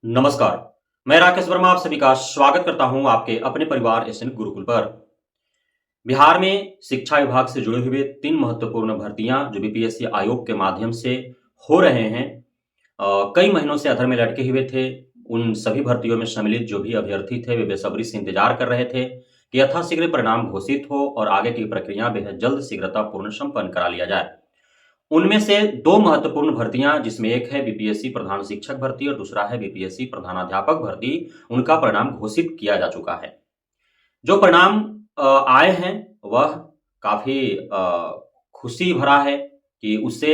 नमस्कार। मैं राकेश वर्मा आप सभी का स्वागत करता हूं आपके अपने परिवार एसएन गुरुकुल पर। बिहार में शिक्षा विभाग से जुड़े हुए 3 महत्वपूर्ण भर्तियां जो बीपीएससी आयोग के माध्यम से हो रहे हैं, कई महीनों से अधर में लटके हुए थे। उन सभी भर्तियों में सम्मिलित जो भी अभ्यर्थी थे वे बेसब्री से इंतजार कर रहे थे कि यथाशीघ्र परिणाम घोषित हो और आगे की प्रक्रिया बेहद जल्द शीघ्रतापूर्ण संपन्न करा लिया जाए। उनमें से 2 महत्वपूर्ण भर्तियां, जिसमें एक है बीपीएससी प्रधान शिक्षक भर्ती और दूसरा है बीपीएससी प्रधानाध्यापक भर्ती, उनका परिणाम घोषित किया जा चुका है। जो परिणाम आए हैं वह काफ़ी खुशी भरा है कि उससे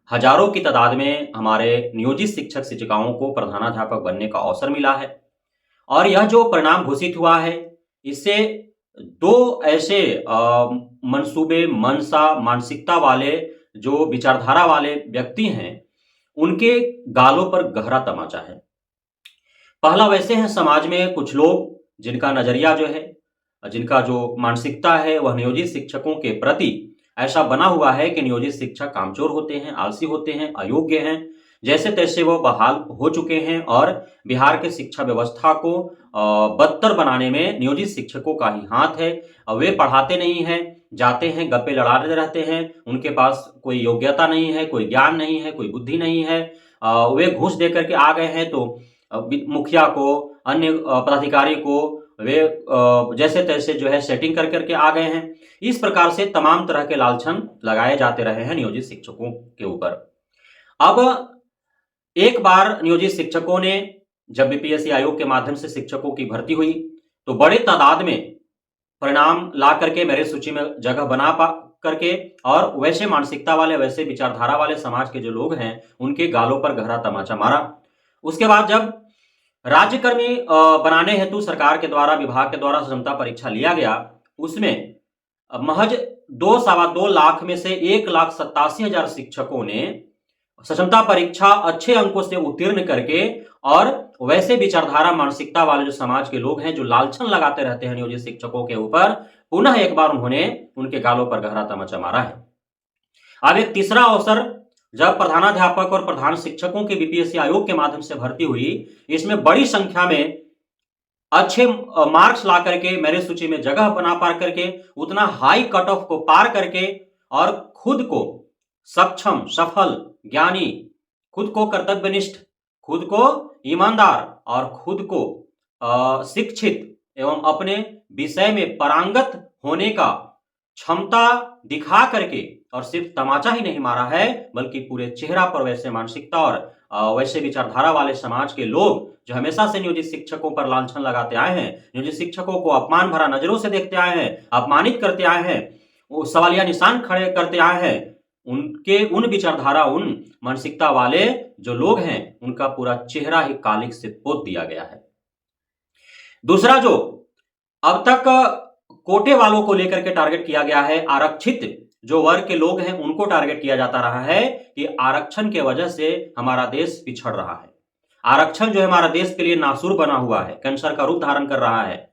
हजारों की तादाद में हमारे नियोजित शिक्षक शिक्षिकाओं को प्रधानाध्यापक बनने का अवसर मिला है। और यह जो परिणाम घोषित हुआ है, इससे 2 ऐसे मंसूबे, मंशा, मानसिकता वाले जो विचारधारा वाले व्यक्ति हैं, उनके गालों पर गहरा तमाचा है। पहला वैसे हैं समाज में कुछ लोग जिनका नज़रिया जो है, जिनका जो मानसिकता है वह नियोजित शिक्षकों के प्रति ऐसा बना हुआ है कि नियोजित शिक्षक कामचोर होते हैं, आलसी होते हैं, अयोग्य हैं। जैसे-तैसे वो बहाल हो चुके हैं और बिहार के शिक्षा व्यवस्था को बदतर बनाने में नियोजित शिक्षकों का ही हाथ है। वे पढ़ाते नहीं हैं, जाते हैं, गप्पे लड़ाते रहते हैं, उनके पास कोई योग्यता नहीं है, कोई ज्ञान नहीं है, कोई बुद्धि नहीं है। वे घूस दे कर के आ गए हैं तो मुखिया को, अन्य पदाधिकारी को वे जैसे-तैसे जो है सेटिंग कर कर के आ गए हैं। इस प्रकार से तमाम तरह के लांछन लगाए जाते रहे हैं नियोजित शिक्षकों के ऊपर। अब एक बार नियोजित शिक्षकों ने जब बीपीएससी आयोग के माध्यम से शिक्षकों की भर्ती हुई, तो बड़े तादाद में परिणाम ला करके मेरिट सूची में जगह बना पा करके और वैसे मानसिकता वाले, वैसे विचारधारा वाले समाज के जो लोग हैं, उनके गालों पर गहरा तमाचा मारा। उसके बाद जब राज्यकर्मी बनाने हेतु सरकार के द्वारा, विभाग के द्वारा क्षमता परीक्षा लिया गया, उसमें महज 2 सवा 2 लाख में से 1,87,000 शिक्षकों ने क्षमता परीक्षा अच्छे अंकों से उत्तीर्ण करके और वैसे विचारधारा मानसिकता वाले जो समाज के लोग हैं, जो लालछन लगाते रहते हैं नियोजित शिक्षकों के ऊपर, पुनः एक बार उन्होंने उनके गालों पर गहरा तमाचा मारा है। अब एक तीसरा अवसर जब प्रधानाध्यापक और प्रधान शिक्षकों की बीपीएससी आयोग के माध्यम से भर्ती हुई, इसमें बड़ी संख्या में अच्छे मार्क्स ला करके मेरिट सूची में जगह बना पा करके, उतना हाई कट ऑफ को पार करके और खुद को सक्षम, सफल, ज्ञानी, खुद को कर्तव्यनिष्ठ, खुद को ईमानदार और खुद को शिक्षित एवं अपने विषय में पारंगत होने का क्षमता दिखा करके, और सिर्फ तमाचा ही नहीं मारा है बल्कि पूरे चेहरा पर वैसे मानसिकता और वैसे विचारधारा वाले समाज के लोग जो हमेशा से नियोजित शिक्षकों पर लांछन लगाते आए हैं, नियोजित शिक्षकों को अपमान भरा नजरों से देखते आए हैं, अपमानित करते आए हैं, वो सवालिया निशान खड़े करते आए हैं, उनके उन विचारधारा, उन मानसिकता वाले जो लोग हैं, उनका पूरा चेहरा ही कालिक से पोत दिया गया है। दूसरा, जो अब तक कोटे वालों को लेकर के टारगेट किया गया है, आरक्षित जो वर्ग के लोग हैं उनको टारगेट किया जाता रहा है कि आरक्षण के वजह से हमारा देश पिछड़ रहा है। आरक्षण जो है हमारा देश के लिए नासुर बना हुआ है, कैंसर का रूप धारण कर रहा है।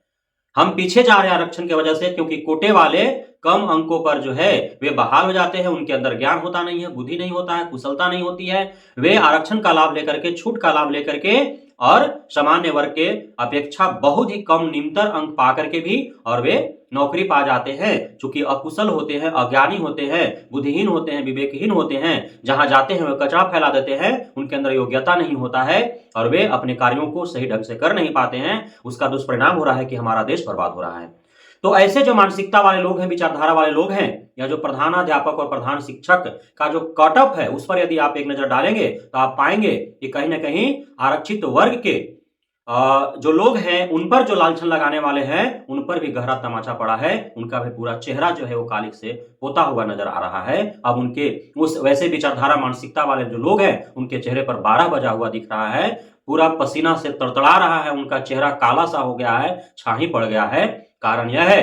हम पीछे जा रहे हैं आरक्षण की वजह से, क्योंकि कोटे वाले कम अंकों पर जो है वे बहाल हो जाते हैं, उनके अंदर ज्ञान होता नहीं है, बुद्धि नहीं होता है, कुशलता नहीं होती है। वे आरक्षण का लाभ लेकर के, छूट का लाभ लेकर के और सामान्य वर्ग के अपेक्षा बहुत ही कम निम्नतर अंक पा करके भी और वे नौकरी पा जाते हैं। चूंकि अकुशल होते हैं, अज्ञानी होते हैं, बुद्धिहीन होते हैं, विवेकहीन होते हैं, जहां जाते हैं वे कचरा फैला देते हैं, उनके अंदर योग्यता नहीं होता है और वे अपने कार्यों को सही ढंग से कर नहीं पाते हैं। उसका दुष्परिणाम हो रहा है कि हमारा देश बर्बाद हो रहा है। तो ऐसे जो मानसिकता वाले लोग हैं, विचारधारा वाले लोग हैं, या जो प्रधानाध्यापक और प्रधान शिक्षक का जो कट ऑफ है उस पर यदि आप एक नजर डालेंगे तो आप पाएंगे कि कहीं ना कहीं आरक्षित वर्ग के जो लोग हैं उन पर जो लांछन लगाने वाले हैं उन पर भी गहरा तमाचा पड़ा है। उनका भी पूरा चेहरा जो है वो कालिक से पोता हुआ नजर आ रहा है। अब उनके उस वैसे विचारधारा मानसिकता वाले जो लोग हैं उनके चेहरे पर 12 बजा हुआ दिख रहा है, पूरा पसीना से तड़तड़ा रहा है, उनका चेहरा काला सा हो गया है, छाही पड़ गया है। कारण यह है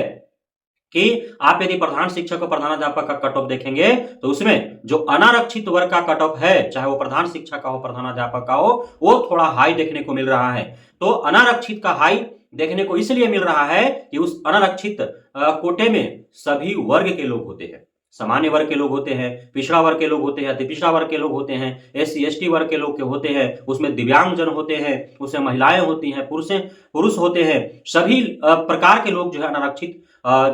कि आप यदि प्रधान शिक्षक और प्रधानाध्यापक का कट ऑफ देखेंगे तो उसमें जो अनारक्षित वर्ग का कट ऑफ है, चाहे वो प्रधान शिक्षक का हो, प्रधानाध्यापक का हो, वो थोड़ा हाई देखने को मिल रहा है। तो अनारक्षित का हाई देखने को इसलिए मिल रहा है कि उस अनारक्षित कोटे में सभी वर्ग के लोग होते हैं। सामान्य वर्ग के लोग होते हैं, पिछड़ा वर्ग के लोग होते हैं, अति पिछड़ा वर्ग के लोग होते हैं, SC ST वर्ग के लोग के होते हैं, उसमें दिव्यांगजन होते हैं, उसमें महिलाएं होती हैं, पुरुष होते हैं। सभी प्रकार के लोग जो है अनारक्षित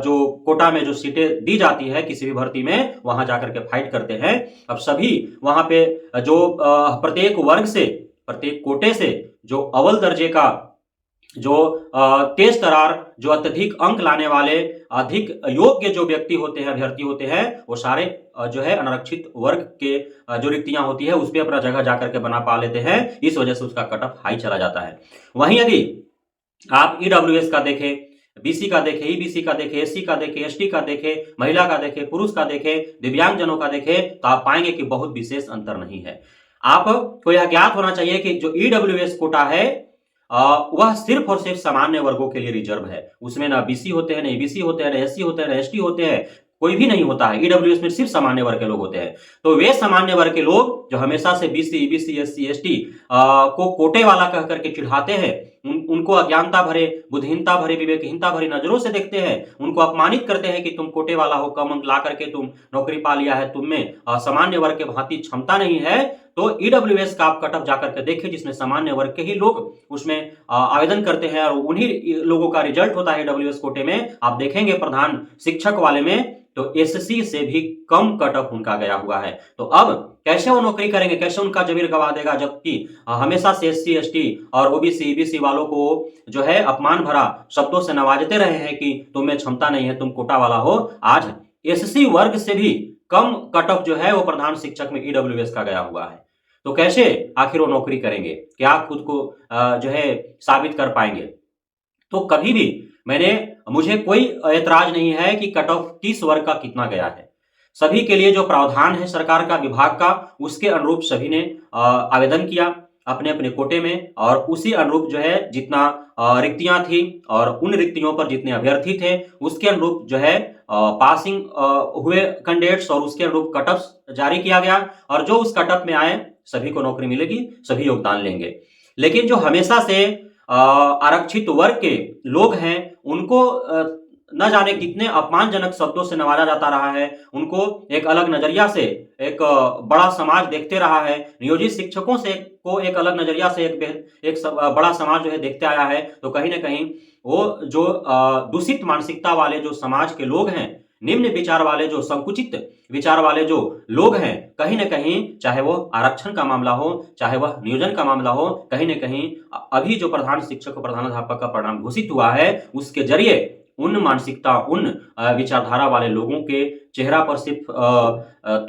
जो कोटा में जो सीटें दी जाती है किसी भी भर्ती में, वहां जाकर के फाइट करते हैं। अब सभी वहां पे जो प्रत्येक वर्ग से, प्रत्येक कोटे से जो अव्वल दर्जे का, जो तेज तरार, जो अत्यधिक अंक लाने वाले, अधिक योग्य जो व्यक्ति होते हैं, अभ्यर्थी होते हैं, वो सारे जो है अनारक्षित वर्ग के जो रिक्तियां होती है उस पर अपना जगह जाकर के बना पा लेते हैं। इस वजह से उसका कट ऑफ हाई चला जाता है। वहीं यदि आप EWS का देखें, BC का देखें, EBC का देखें, SC का देखें, ST का देखें, महिला का देखें, पुरुष का देखें, दिव्यांगजनों का देखें, तो आप पाएंगे कि बहुत विशेष अंतर नहीं है। आपको यह ज्ञात होना चाहिए कि जो EWS कोटा है वह सिर्फ और सिर्फ सामान्य वर्गों के लिए रिजर्व है। उसमें ना BC होते हैं, ना EBC होते हैं, ना SC होते हैं, ना ST होते हैं, कोई भी नहीं होता है। EWS में सिर्फ सामान्य वर्ग के लोग होते हैं। तो वे सामान्य वर्ग के लोग जो हमेशा से BC, EBC, SC, ST को कोटे वाला कह करके चिढ़ाते हैं, उनको अज्ञानता भरे, बुद्धिहीनता भरे, विवेकहीनता भरी नजरों से देखते हैं, उनको अपमानित करते हैं कि तुम कोटे वाला हो, कम अंक ला करके तुम नौकरी पा लिया है, तुम में सामान्य वर्ग के भांति क्षमता नहीं है। तो EWS का आप कट ऑफ जाकर के देखिए, जिसमें सामान्य वर्ग के ही लोग उसमें आवेदन करते हैं और उन्हीं लोगों का रिजल्ट होता है EWS कोटे में। आप देखेंगे प्रधान शिक्षक वाले में तो SC से भी कम कट ऑफ उनका गया हुआ है। तो अब कैसे वो नौकरी करेंगे, कैसे उनका जमीर गवा देगा, जबकि हमेशा से SC ST और OBC EBC वालों को जो है अपमान भरा शब्दों से नवाजते रहे हैं कि तुम्हें क्षमता नहीं है, तुम कोटा वाला हो। आज SC वर्ग से भी कम कट ऑफ जो है वो प्रधान शिक्षक में EWS का गया हुआ है। तो कैसे आखिर वो नौकरी करेंगे, क्या खुद को जो है साबित कर पाएंगे? तो कभी भी मुझे कोई ऐतराज नहीं है कि कट ऑफ 30 वर्ग का कितना गया है। सभी के लिए जो प्रावधान है सरकार का, विभाग का, उसके अनुरूप सभी ने आवेदन किया अपने अपने कोटे में, और उसी अनुरूप जो है जितना रिक्तियां थी और उन रिक्तियों पर जितने अभ्यर्थी थे उसके अनुरूप जो है पासिंग हुए कैंडिडेट्स, और उसके अनुरूप कट ऑफ जारी किया गया। और जो उस कट ऑफ में आए सभी को नौकरी मिलेगी, सभी योगदान लेंगे। लेकिन जो हमेशा से आरक्षित वर्ग के लोग हैं उनको न जाने कितने अपमानजनक शब्दों से नवाजा जाता रहा है, उनको एक अलग नजरिया से एक बड़ा समाज देखते रहा है, नियोजित शिक्षकों से को एक अलग नजरिया से एक बड़ा समाज जो है देखते आया है। तो कहीं ना कहीं वो जो दूषित मानसिकता वाले जो समाज के लोग हैं, निम्न विचार वाले, जो संकुचित विचार वाले जो लोग हैं, कहीं ना कहीं चाहे वो आरक्षण का मामला हो, चाहे वह नियोजन का मामला हो, कहीं ना कहीं अभी जो प्रधान शिक्षक और प्रधानाध्यापक का परिणाम घोषित हुआ है उसके जरिए उन मानसिकता, उन विचारधारा वाले लोगों के चेहरा पर सिर्फ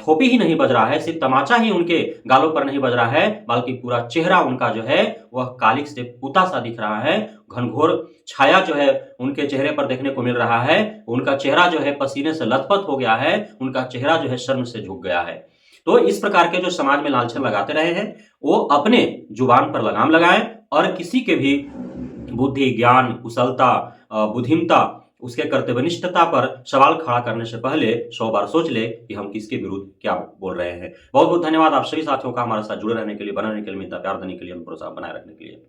थोपी ही नहीं बज रहा है, सिर्फ तमाचा ही उनके गालों पर नहीं बज रहा है, बल्कि पूरा चेहरा उनका जो है वह कालिक से पुता सा दिख रहा है। घनघोर छाया जो है उनके चेहरे पर देखने को मिल रहा है। उनका चेहरा जो है पसीने से लथपथ हो गया है, उनका चेहरा जो है शर्म से झुक गया है। तो इस प्रकार के जो समाज में लांछन लगाते रहे हैं वो अपने जुबान पर लगाम लगाएं और किसी के भी बुद्धि, ज्ञान, कुशलता, बुद्धिमता, उसके कर्तव्यनिष्ठता पर सवाल खड़ा करने से पहले 100 बार सोच ले कि हम किसके विरुद्ध क्या बोल रहे हैं। बहुत बहुत धन्यवाद आप सभी साथियों का हमारे साथ जुड़े रहने के लिए, बने रहने के लिए, मिलता प्यार देने के लिए, भरोसा बनाए रखने के लिए।